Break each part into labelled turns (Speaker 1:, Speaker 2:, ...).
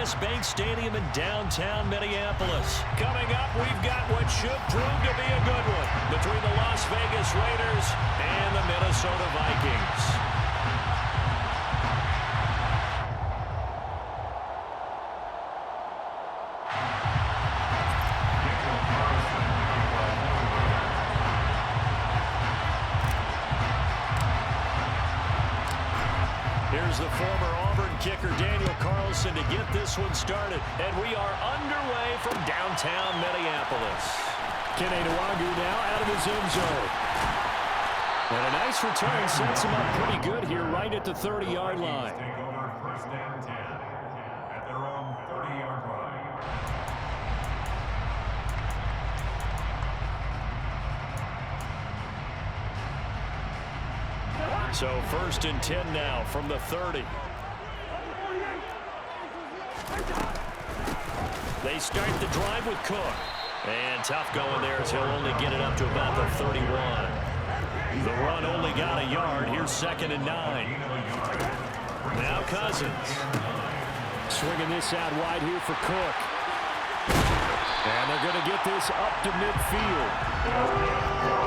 Speaker 1: U.S. Bank Stadium in downtown Minneapolis. Coming up, we've got what should prove to be a good one between the Las Vegas Raiders and the Minnesota Vikings. Here's the former Auburn kicker, Daniel Carlson, to get this one started. And we are underway from downtown Minneapolis. Kene Nwagu now out of his end zone. And a nice return sets him up pretty good here right at the 30-yard line.
Speaker 2: Take over first and 10 at their own 30-yard line.
Speaker 1: So first and 10 now from the 30. They start the drive with Cook. And tough going there as he'll only get it up to about the 31. The run only got a yard. Here's 2nd and 9. Now Cousins. Swinging this out wide here for Cook. And they're going to get this up to midfield.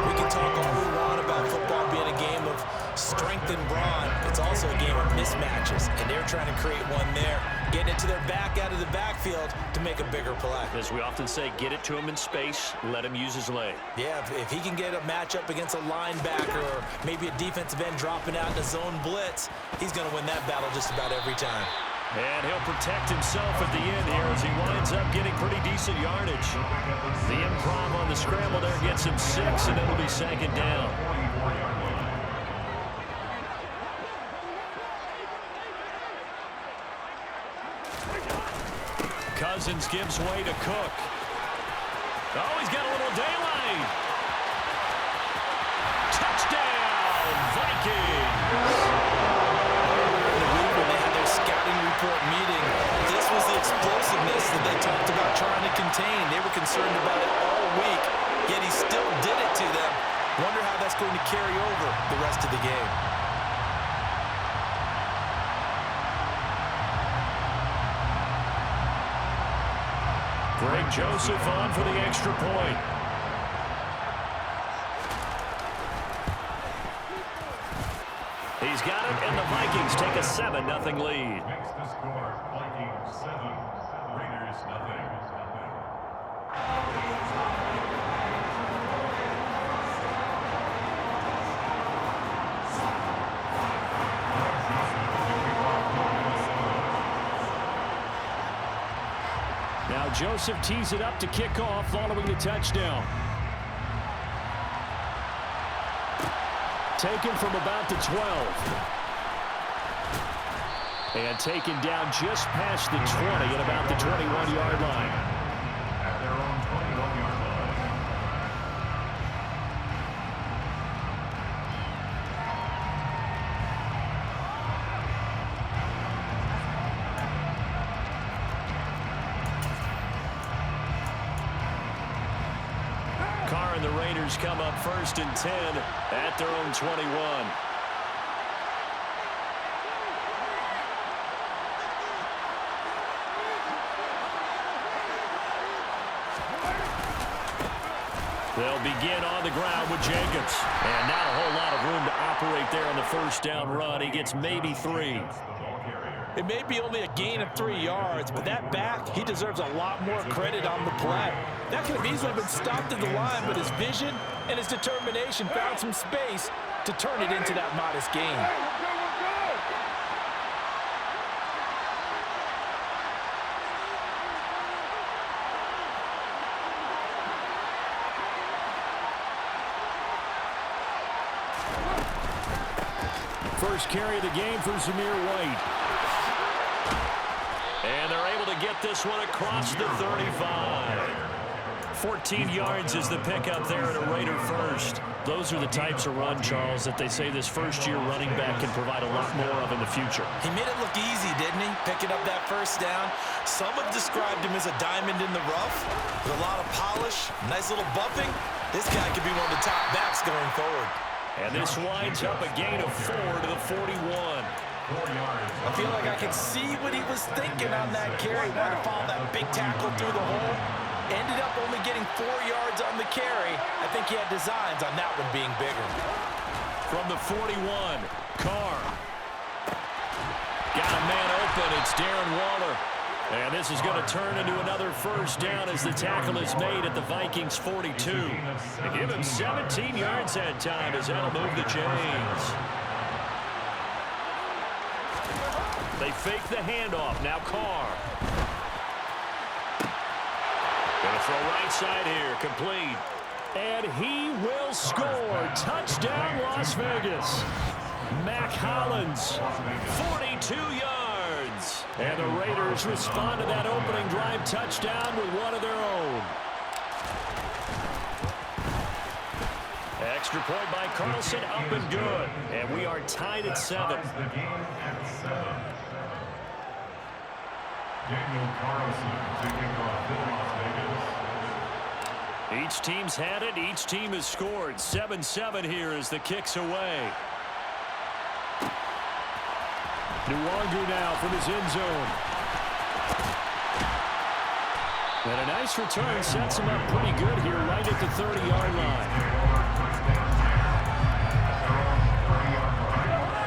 Speaker 3: We can talk all we want about football being a game of strength and brawn. It's also a game of mismatches, and they're trying to create one there, getting it to their back out of the backfield to make a bigger play.
Speaker 1: As we often say, get it to him in space, let him use his leg.
Speaker 3: Yeah, if he can get a matchup against a linebacker or maybe a defensive end dropping out in a zone blitz, he's going to win that battle just about every time.
Speaker 1: And he'll protect himself at the end here as he winds up getting pretty decent yardage. The improv on the scramble there gets him 6, and it'll be 2nd down. Cousins gives way to Cook. Oh, he's got a little daylight. Touchdown, Vikings!
Speaker 3: Report meeting. This was the explosiveness that they talked about trying to contain. They were concerned about it all week, yet he still did it to them. Wonder how that's going to carry over the rest of the game.
Speaker 1: Greg Joseph on for the extra point. He's got it, and the Vikings take a 7-0 lead.
Speaker 2: Makes the score Vikings 7, Raiders nothing.
Speaker 1: Now Joseph tees it up to kick off following the touchdown. Taken from about the 12. And taken down just past the 20 at about the 21-yard line.
Speaker 2: At their own 21-yard line.
Speaker 1: Carr and the Raiders come up 1st and 10 at their own 21. They'll begin on the ground with Jenkins. And not a whole lot of room to operate there on the first down run. He gets maybe 3.
Speaker 3: It may be only a gain of 3 yards, but that back, he deserves a lot more credit on the play. That could have easily been stopped at the line, but his vision and his determination found some space to turn it into that modest gain.
Speaker 1: First carry of the game for Zamir White. And they're able to get this one across the 35. 14 yards is the pickup there at a Raider first. Those are the types of run, Charles, that they say this first-year running back can provide a lot more of in the future.
Speaker 3: He made it look easy, didn't he? Picking up that first down. Some have described him as a diamond in the rough with a lot of polish, nice little bumping. This guy could be one of the top backs going forward.
Speaker 1: And this winds up a gain of 4 to the 41.
Speaker 2: 4 yards.
Speaker 3: I feel like I can see what he was thinking on that carry. Wanted to follow that big tackle through the hole. Ended up only getting 4 yards on the carry. I think he had designs on that one being bigger.
Speaker 1: From the 41, Carr. Got a man open. It's Darren Waller. And this is going to turn into another first down as the tackle is made at the Vikings 42. They give him 17 yards that time as that'll move the chains. They fake the handoff. Now Carr. Going to throw right side here. Complete. And he will score. Touchdown, Las Vegas. Mac Hollins, 42 yards. And the Raiders respond to that opening drive touchdown with one of their own. Extra point by Carlson, up and good. And we are tied at 7.
Speaker 2: The game at 7. Daniel Carlson to kick off for Las Vegas.
Speaker 1: Each team's had it. Each team has scored. 7-7 here as the kick's away. Nwangu now from his end zone. And a nice return sets him up pretty good here right at the 30-yard line.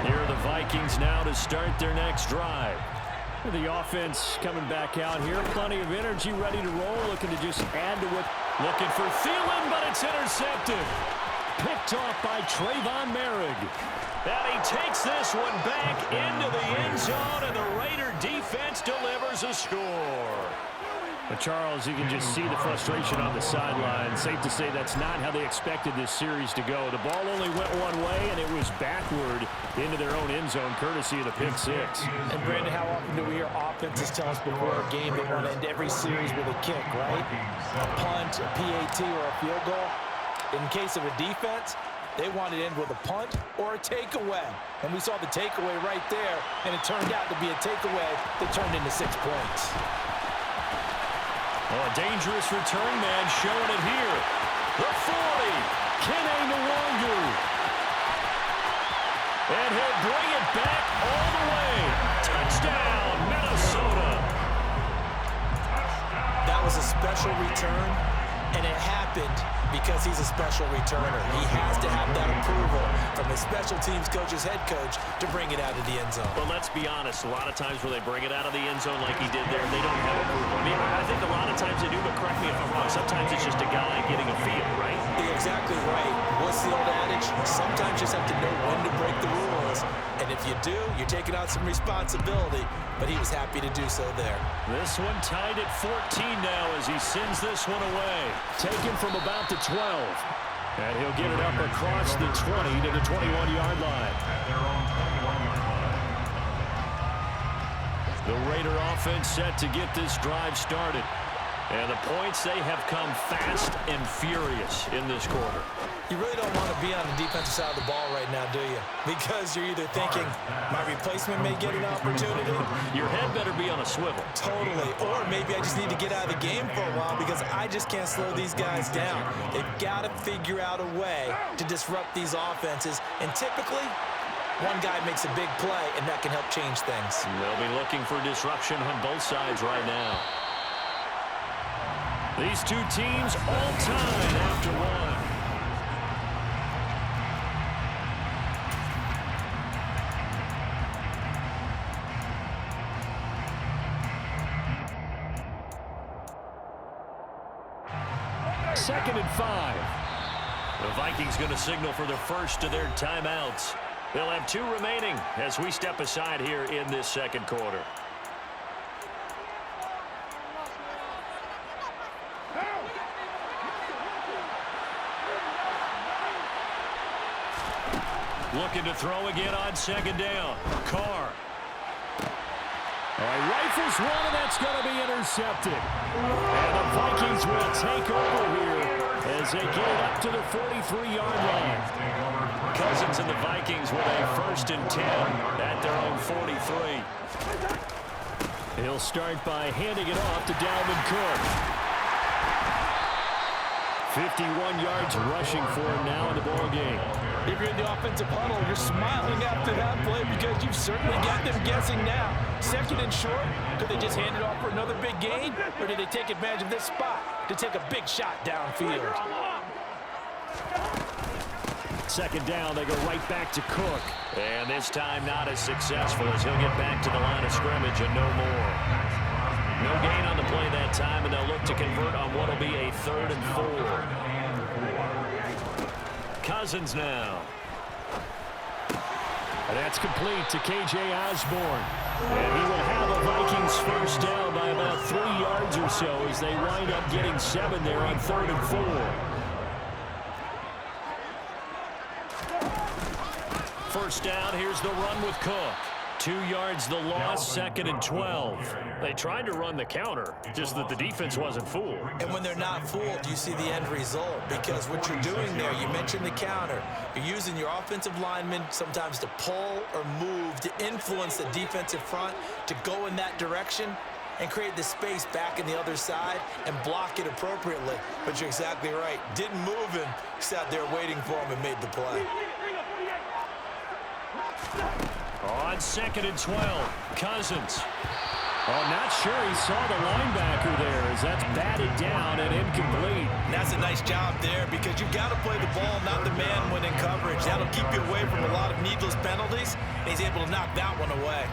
Speaker 1: Here are the Vikings now to start their next drive. The offense coming back out here. Plenty of energy, ready to roll. Looking to just add to what. Looking for Thielen, but it's intercepted. Picked off by Trayvon Merrick. And he takes this one back into the end zone, and the Raider defense delivers a score. But Charles, you can just see the frustration on the sideline. Safe to say that's not how they expected this series to go. The ball only went one way, and it was backward into their own end zone, courtesy of the pick six.
Speaker 3: And Brandon, how often do we hear offenses tell us before a game they want to end every series with a kick, right? A punt, a PAT, or a field goal. In case of a defense, they wanted to end with a punt or a takeaway. And we saw the takeaway right there, and it turned out to be a takeaway that turned into 6 points.
Speaker 1: Oh, a dangerous return man showing it here. The 40, Kene Nwangu. And he'll bring it back all the way. Touchdown, Minnesota.
Speaker 3: That was a special return, and it happened because he's a special returner. He has to have that approval from his special teams coach's head coach to bring it out of the end zone.
Speaker 1: But let's be honest, a lot of times when they bring it out of the end zone like he did there, they don't have approval. I mean, I think a lot of times they do, but correct me if I'm wrong. Sometimes it's just a guy getting a feel, right?
Speaker 3: You're exactly right. What's the old adage? Sometimes you just have to know when to break the rules. And if you do, you're taking on some responsibility. But he was happy to do so there.
Speaker 1: This one tied at 14 now as he sends this one away. Taken from about the 12. And he'll get it up across the 20 to the 21-yard line.
Speaker 2: At their own 21-yard line.
Speaker 1: The Raider offense set to get this drive started. And the points, they have come fast and furious in this quarter.
Speaker 3: You really don't want to be on the defensive side of the ball right now, do you? Because you're either thinking, my replacement may get an opportunity.
Speaker 1: Your head better be on a swivel.
Speaker 3: Totally. Or maybe I just need to get out of the game for a while because I just can't slow these guys down. They've got to figure out a way to disrupt these offenses. And typically, one guy makes a big play, and that can help change things.
Speaker 1: They'll be looking for disruption on both sides right now. These two teams all tied after one. Second and 5. The Vikings going to signal for the first of their timeouts. They'll have 2 remaining as we step aside here in this second quarter. Looking to throw again on second down. Carr. All right, rifles one, and that's going to be intercepted. And the Vikings will take over here as they get it up to the 43-yard line. Cousins and the Vikings with a 1st and 10 at their own 43. He'll start by handing it off to Dalvin Cook. 51 yards rushing for him now in the ball game.
Speaker 3: If you're in the offensive huddle, you're smiling after that play because you've certainly got them guessing now. Second and short, could they just hand it off for another big gain? Or did they take advantage of this spot to take a big shot downfield?
Speaker 1: Second down, they go right back to Cook. And this time not as successful as he'll get back to the line of scrimmage and no more. No gain on the play that time, and they'll look to convert on what will be a 3rd and 4. Cousins now. And that's complete to K.J. Osborne. And he will have a Vikings first down by about 3 yards or so as they wind up getting 7 there on 3rd and 4. First down, here's the run with Cook. 2 yards the loss, 2nd and 12. They tried to run the counter, just that the defense wasn't fooled.
Speaker 3: And when they're not fooled, you see the end result. Because what you're doing there, you mentioned the counter. You're using your offensive linemen sometimes to pull or move, to influence the defensive front, to go in that direction and create the space back in the other side and block it appropriately. But you're exactly right. Didn't move him, sat there waiting for him and made the play.
Speaker 1: On 2nd and 12, Cousins. Oh, not sure he saw the linebacker there as that's batted down and incomplete.
Speaker 3: And that's a nice job there because you've got to play the ball, not the man when in coverage. That'll keep you away from a lot of needless penalties, and he's able to knock that one away.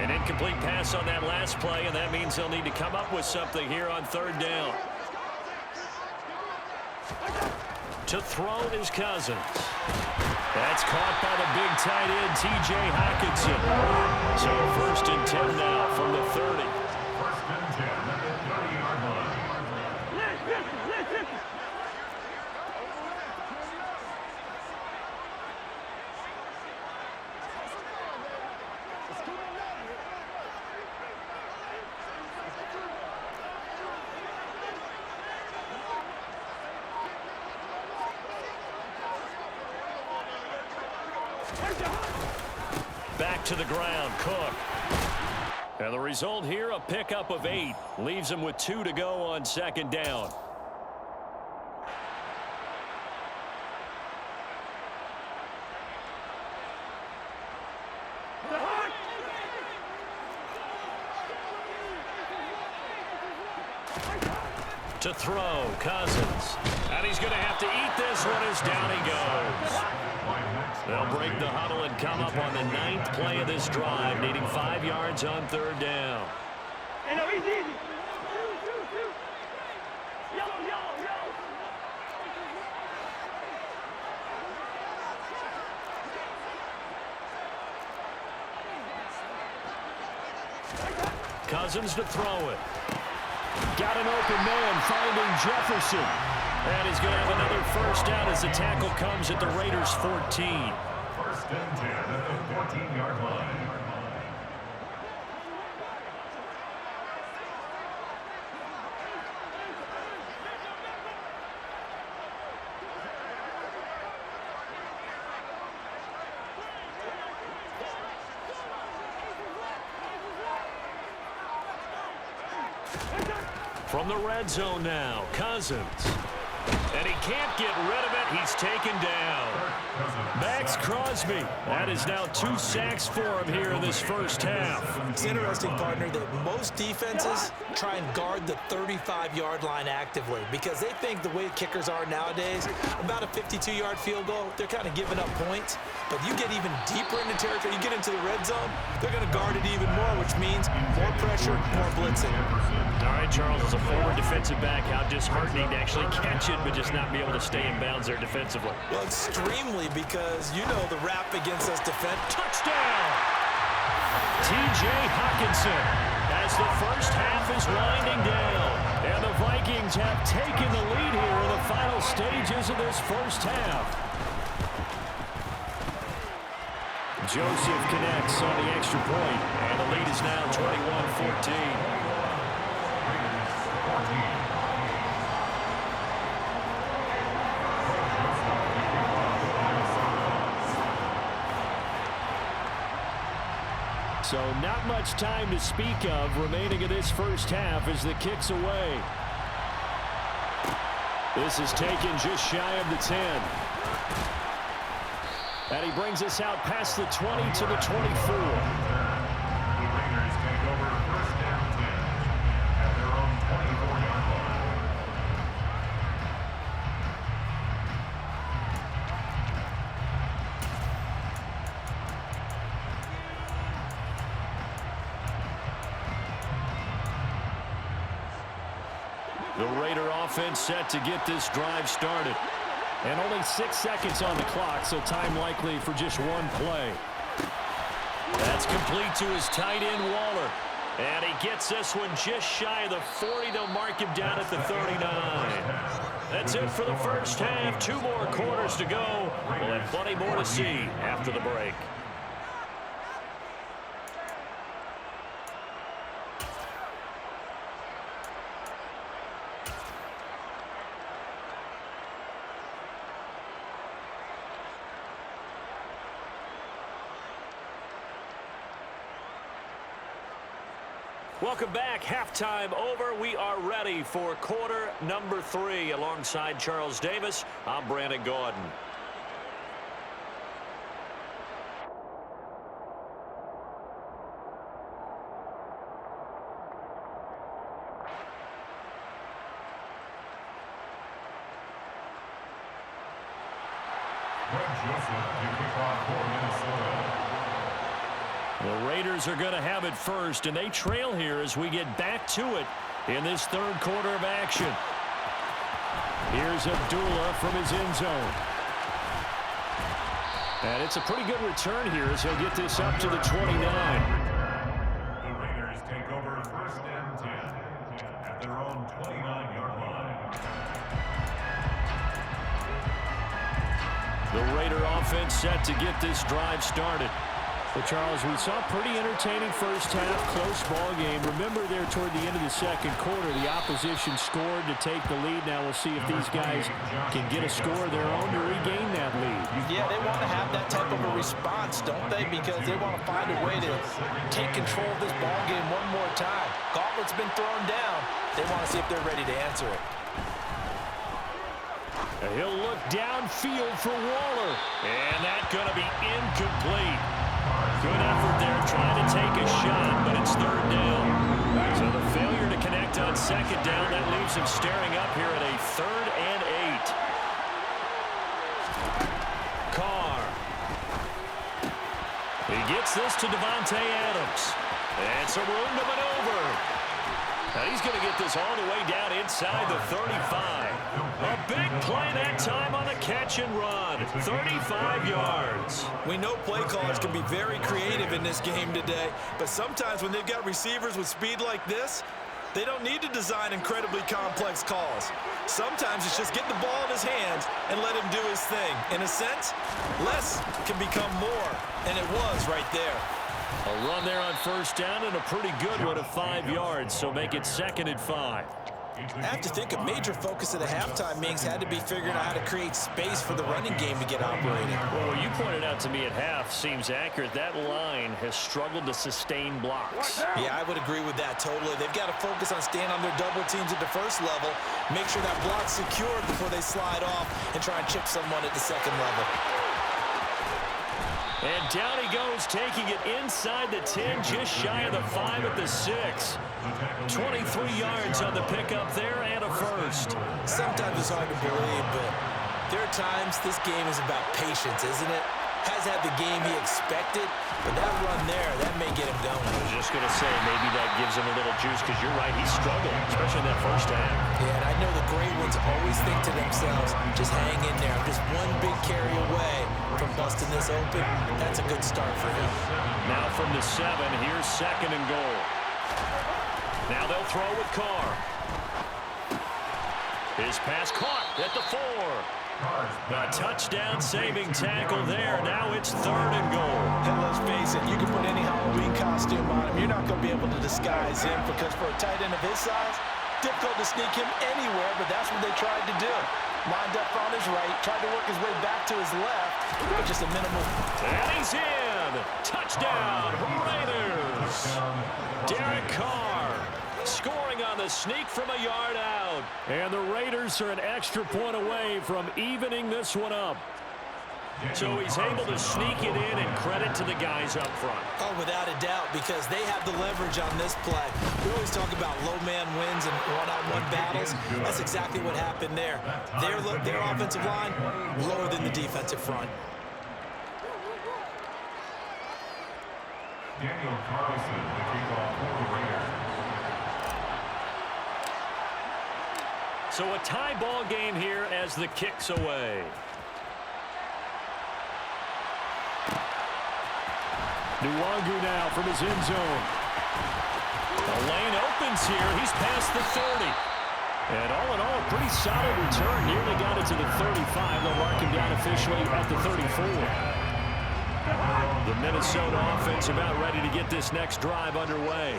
Speaker 1: An incomplete pass on that last play, and that means they'll need to come up with something here on 3rd down. To throw is Cousins. That's caught by the big tight end, T.J. Hockenson. So 1st and 10 now from the 30.
Speaker 2: 1st and 10 at the 30-yard line.
Speaker 1: Back to the ground, Cook. And the result here, a pickup of 8. Leaves him with 2 to go on 2nd down. To throw, Cousins. And he's going to have to eat this one as down he goes. They'll break the huddle and come up on the 9th play of this drive, needing 5 yards on 3rd down. Cousins to throw it. Got an open man, finding Jefferson. And he's going to have another first down as the tackle comes at the Raiders' 14.
Speaker 2: 1st and 10 at the 14-yard line.
Speaker 1: From the red zone now, Cousins. And he can't get rid of it. He's taken down. Max Crosby. That is now 2 sacks for him here in this first half.
Speaker 3: It's interesting, partner, that most defenses try and guard the 35-yard line actively because they think the way kickers are nowadays, about a 52-yard field goal, they're kind of giving up points. But you get even deeper into territory, you get into the red zone, they're going to guard it even more, which means more pressure, more blitzing.
Speaker 1: All right, Charles, as a forward defensive back, how disheartening to actually catch it, but just not be able to stay in bounds there defensively.
Speaker 3: Well, extremely, because you know the rap against us defense.
Speaker 1: Touchdown! T.J. Hockenson as the first half is winding down. And the Vikings have taken the lead here in the final stages of this first half. Joseph connects on the extra point, and the lead is now 21-14. So not much time to speak of remaining in this first half as the kick's away. This is taken just shy of the 10. And he brings us out past the 20 to the 24. The Raider offense set to get this drive started. And only 6 seconds on the clock, so time likely for just one play. That's complete to his tight end, Waller. And he gets this one just shy of the 40. They'll mark him down at the 39. That's it for the first half. 2 more quarters to go. We'll have plenty more to see after the break. Welcome back. Halftime over. We are ready for quarter number 3. Alongside Charles Davis, I'm Brandon Gordon. The Raiders are going to have it first, and they trail here as we get back to it in this third quarter of action. Here's Abdullah from his end zone. And it's a pretty good return here as he'll get this up to the 29.
Speaker 2: The Raiders take over first and 10 at their own 29-yard line.
Speaker 1: The Raider offense set to get this drive started. Well, Charles, we saw a pretty entertaining first half, close ball game. Remember there toward the end of the second quarter, the opposition scored to take the lead. Now we'll see if these guys can get a score of their own to regain that lead.
Speaker 3: Yeah, they want to have that type of a response, don't they? Because they want to find a way to take control of this ball game one more time. Gauntlet's been thrown down. They want to see if they're ready to answer it.
Speaker 1: He'll look downfield for Waller. And that's going to be incomplete. Good effort there trying to take a shot, but it's third down. So the failure to connect on second down, that leaves him staring up here at a 3rd and 8. Carr. He gets this to Devontae Adams. And some room to maneuver. Now he's going to get this all the way down inside the 35. A big play that time on the catch and run. 35 yards.
Speaker 3: We know play callers can be very creative in this game today, but sometimes when they've got receivers with speed like this, they don't need to design incredibly complex calls. Sometimes it's just get the ball in his hands and let him do his thing. In a sense, less can become more, and it was right there.
Speaker 1: A run there on first down and a pretty good one of 5 yards, so make it 2nd and 5.
Speaker 3: I have to think a major focus of the halftime meetings had to be figuring out how to create space for the running game to get operating.
Speaker 1: Well, what you pointed out to me at half seems accurate. That line has struggled to sustain blocks.
Speaker 3: Yeah, I would agree with that totally. They've got to focus on staying on their double teams at the first level, make sure that block's secured before they slide off and try and chip someone at the second level.
Speaker 1: And down he goes, taking it inside the 10, just shy of the 5 at the 6. 23 yards on the pickup there and a first.
Speaker 3: Sometimes it's hard to believe, but there are times this game is about patience, isn't it? Has had the game he expected, but that run there, that may get him going.
Speaker 1: I was just going to say, maybe that gives him a little juice, because you're right, he struggled, especially in that first half.
Speaker 3: Yeah, and I know the great ones always think to themselves, just hang in there. I'm just one big carry away from busting this open. That's a good start for him.
Speaker 1: Now from the 7, here's 2nd and goal. Now they'll throw with Carr. His pass caught at the 4. A touchdown-saving tackle there. Now it's 3rd and goal.
Speaker 3: And let's face it, you can put any Halloween costume on him. You're not going to be able to disguise him because for a tight end of his size, difficult to sneak him anywhere, but that's what they tried to do. Lined up on his right, tried to work his way back to his left, but just a minimal.
Speaker 1: And he's in. Touchdown, Raiders. Derek Carr scoring on the sneak from a yard out. And the Raiders are an extra point away from evening this one up. So he's able to sneak it in, and credit to the guys up front.
Speaker 3: Oh, without a doubt, because they have the leverage on this play. We always talk about low man wins and one-on-one battles. That's exactly what happened there. Their offensive line lower than the defensive front.
Speaker 2: Daniel Carlson, the kickoff for the Raiders.
Speaker 1: So a tie ball game here as the kick's away. Nwangu now from his end zone. The lane opens here. He's past the 30. And all in all, a pretty solid return. Nearly got it to the 35. They'll mark him down officially at the 34. The Minnesota offense about ready to get this next drive underway.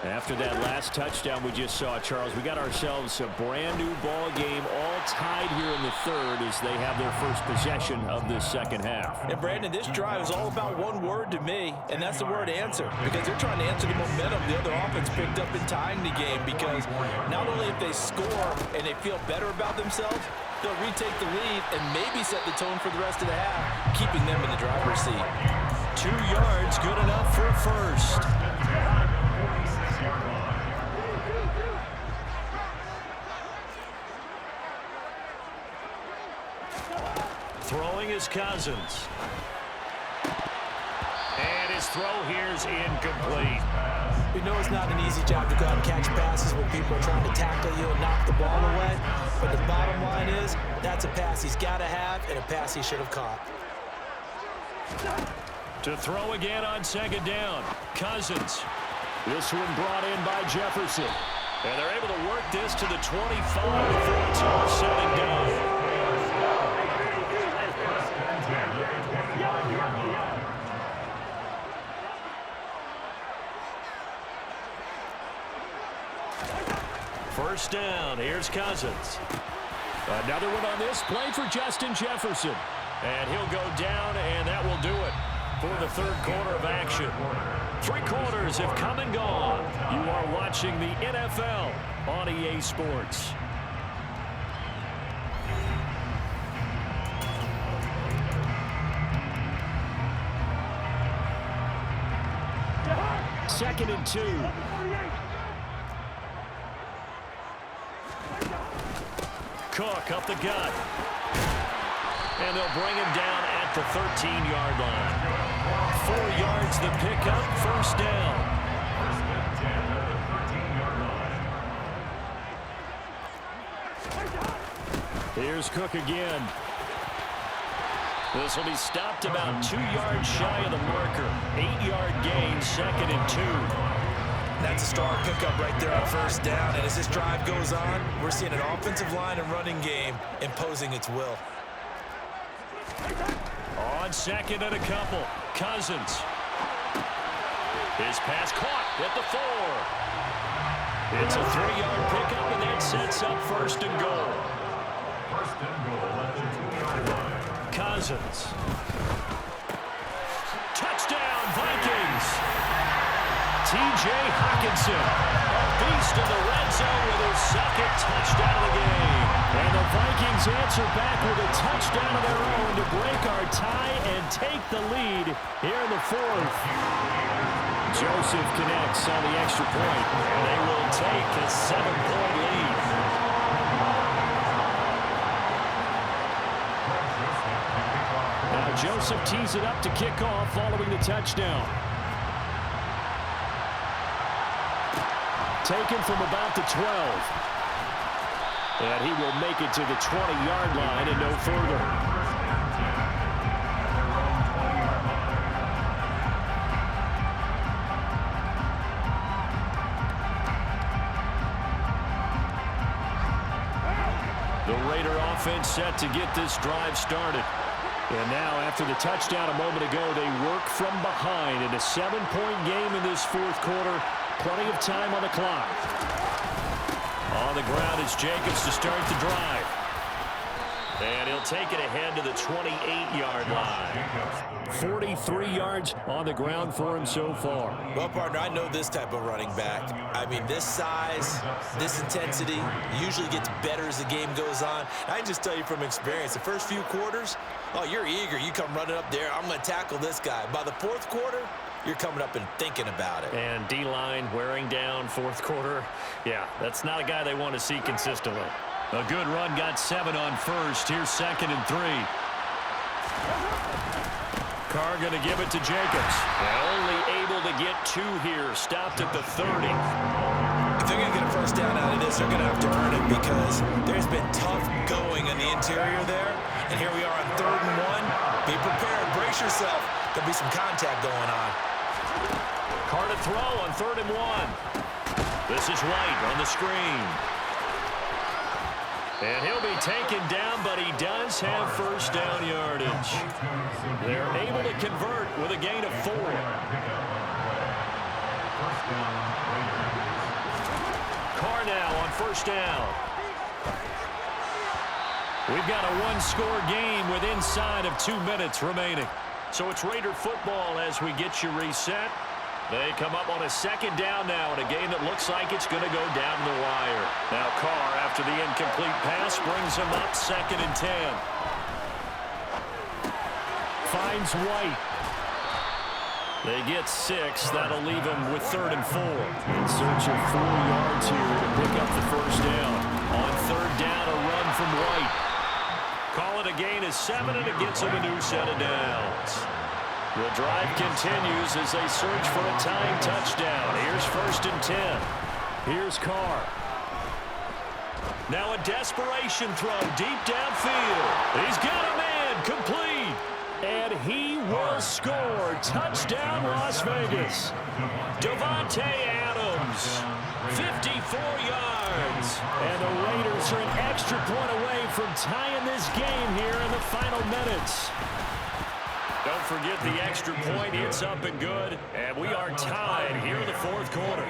Speaker 1: After that last touchdown we just saw, Charles, we got ourselves a brand new ball game, all tied here in the third as they have their first possession of this second half.
Speaker 3: And Brandon, this drive is all about one word to me, and that's the word answer, because they're trying to answer the momentum the other offense picked up in tying the game, because not only if they score and they feel better about themselves, they'll retake the lead and maybe set the tone for the rest of the half, keeping them in the driver's seat.
Speaker 1: 2 yards, good enough for a first. Throwing is Cousins. And his throw here's incomplete.
Speaker 3: We know it's not an easy job to go out and catch passes when people are trying to tackle you and knock the ball away. But the bottom line is, that's a pass he's got to have and a pass he should have caught.
Speaker 1: To throw again on second down. Cousins. This one brought in by Jefferson. And they're able to work this to the 25 before it's all said and done. First down, here's Cousins. Another one on this play for Justin Jefferson. And he'll go down, and that will do it for the third quarter of action. 3 quarters have come and gone. You are watching the NFL on EA Sports. Second and 2. Cook up the gut. And they'll bring him down at the 13-yard line. 4 yards the pickup, first down. Here's Cook again. This will be stopped about 2 yards shy of the marker. 8-yard gain, second and 2.
Speaker 3: That's a strong pickup right there on first down. And as this drive goes on, we're seeing an offensive line and running game imposing its will.
Speaker 1: On second and a couple, Cousins. His pass caught at the 4. It's a 3-yard pickup, and that sets up first and goal.
Speaker 2: First and goal at the 2-yard line.
Speaker 1: Cousins. Touchdown, Vikings. T.J. Hockenson, a beast in the red zone with his second touchdown of the game. And the Vikings answer back with a touchdown of their own to break our tie and take the lead here in the fourth. Joseph connects on the extra point, and they will take a 7-point lead. Now Joseph tees it up to kick off following the touchdown. Taken from about the 12. And he will make it to the 20-yard line and no further. The Raider offense set to get this drive started. And now, after the touchdown a moment ago, they work from behind in a 7-point game in this fourth quarter. Plenty of time on the clock. On the ground is Jacobs to start the drive. And he'll take it ahead to the 28-yard line. 43 yards on the ground for him so far.
Speaker 3: Well, partner, I know this type of running back. I mean, this size, this intensity usually gets better as the game goes on. I can just tell you from experience, the first few quarters, oh, you're eager. You come running up there, I'm going to tackle this guy. By the fourth quarter, you're coming up and thinking about it.
Speaker 1: And D-line wearing down fourth quarter. Yeah, that's not a guy they want to see consistently. A good run, got 7 on first. Here's 2nd and 3. Carr going to give it to Jacobs. Only able to get 2 here. Stopped at the 30.
Speaker 3: If they're going to get a first down out of this, they're going to have to earn it because there's been tough going in the interior there. And here we are on 3rd and 1. Be prepared. Brace yourself. There'll be some contact going on.
Speaker 1: Carr to throw on 3rd and 1. This is White on the screen. And he'll be taken down, but he does have first down yardage. They're able to convert with a gain of 4. Carr now on first down. We've got a 1-score game with inside of 2 minutes remaining. So it's Raider football as we get you reset. They come up on a 2nd down now in a game that looks like it's going to go down the wire. Now Carr, after the incomplete pass, brings him up 2nd and 10. Finds White. They get 6. That'll leave him with 3rd and 4. In search of 4 yards here to pick up the first down. On 3rd down, a run from White. Call it a gain of 7, and it gets him a new set of downs. The drive continues as they search for a tying touchdown. Here's 1st and 10. Here's Carr. Now a desperation throw deep downfield. He's got a man complete. And he will score. Touchdown, Las Vegas. Devontae Adams, 54 yards. And the Raiders are an extra point away from tying this game here in the final minutes. Don't forget the extra point. It's up and good. And we are tied here in the 4th quarter.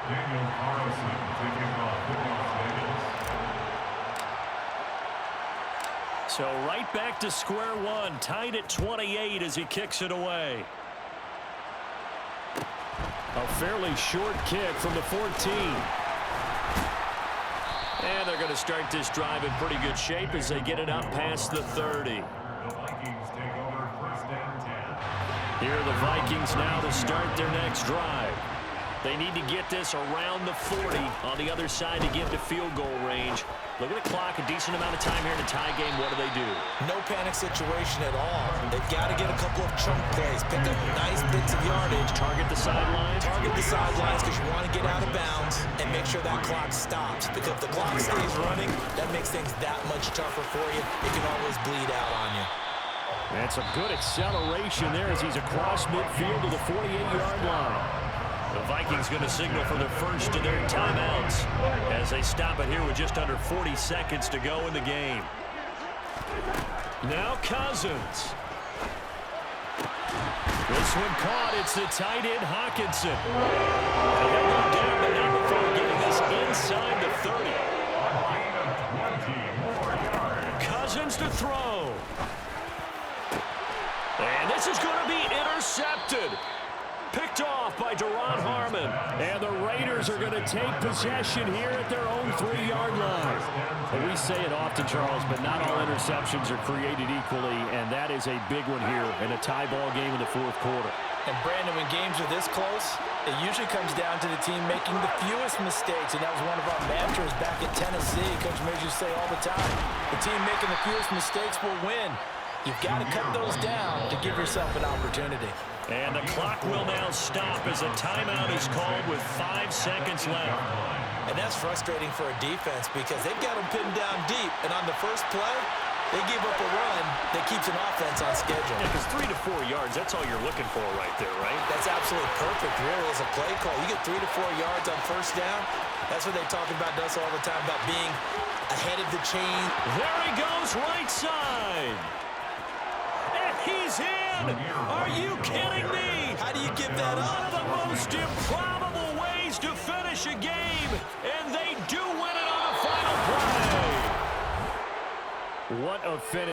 Speaker 2: Daniel Carlson taking off for Las Vegas.
Speaker 1: So right back to square one. Tied at 28 as he kicks it away. A fairly short kick from the 14. And they're going to start this drive in pretty good shape as they get it up past the 30.
Speaker 2: The Vikings take over 1st and 10.
Speaker 1: Here are the Vikings now to start their next drive. They need to get this around the 40 on the other side to get to field goal range. Look at the clock, a decent amount of time here in a tie game. What do they do?
Speaker 3: No panic situation at all. They've got to get a couple of chunk plays, pick up nice bits of yardage.
Speaker 1: Target the sidelines?
Speaker 3: Target the sidelines because you want to get out of bounds and make sure that clock stops. Because if the clock stays running, that makes things that much tougher for you. It can always bleed out on you.
Speaker 1: And some good acceleration there as he's across midfield to the 48-yard line. The Vikings going to signal for the first of their timeouts as they stop it here with just under 40 seconds to go in the game. Now Cousins. This one caught. It's the tight end Hawkinson. And they'll go down, but not before getting this inside the 30. Cousins to throw. And this is going to be intercepted. Picked off by Duron Harmon. And the Raiders are going to take possession here at their own 3-yard line. And we say it often, Charles, but not all interceptions are created equally, and that is a big one here in a tie ball game in the 4th quarter.
Speaker 3: And Brandon, when games are this close, it usually comes down to the team making the fewest mistakes, and that was one of our mantras back at Tennessee. Coach Major say all the time, the team making the fewest mistakes will win. You've got to cut those down to give yourself an opportunity.
Speaker 1: And the clock will now stop as a timeout is called with 5 seconds left.
Speaker 3: And that's frustrating for a defense because they've got them pinned down deep. And on the first play, they give up a run that keeps an offense on schedule.
Speaker 1: Yeah, because 3 to 4 yards, that's all you're looking for right there, right?
Speaker 3: That's absolutely perfect, really, as a play call. You get 3 to 4 yards on first down. That's what they talk about us all the time, about being ahead of the chain.
Speaker 1: There he goes, right side. And he's in. Are you kidding me?
Speaker 3: How do you give that up?
Speaker 1: One of the most improbable ways to finish a game, and they do win. What a finish.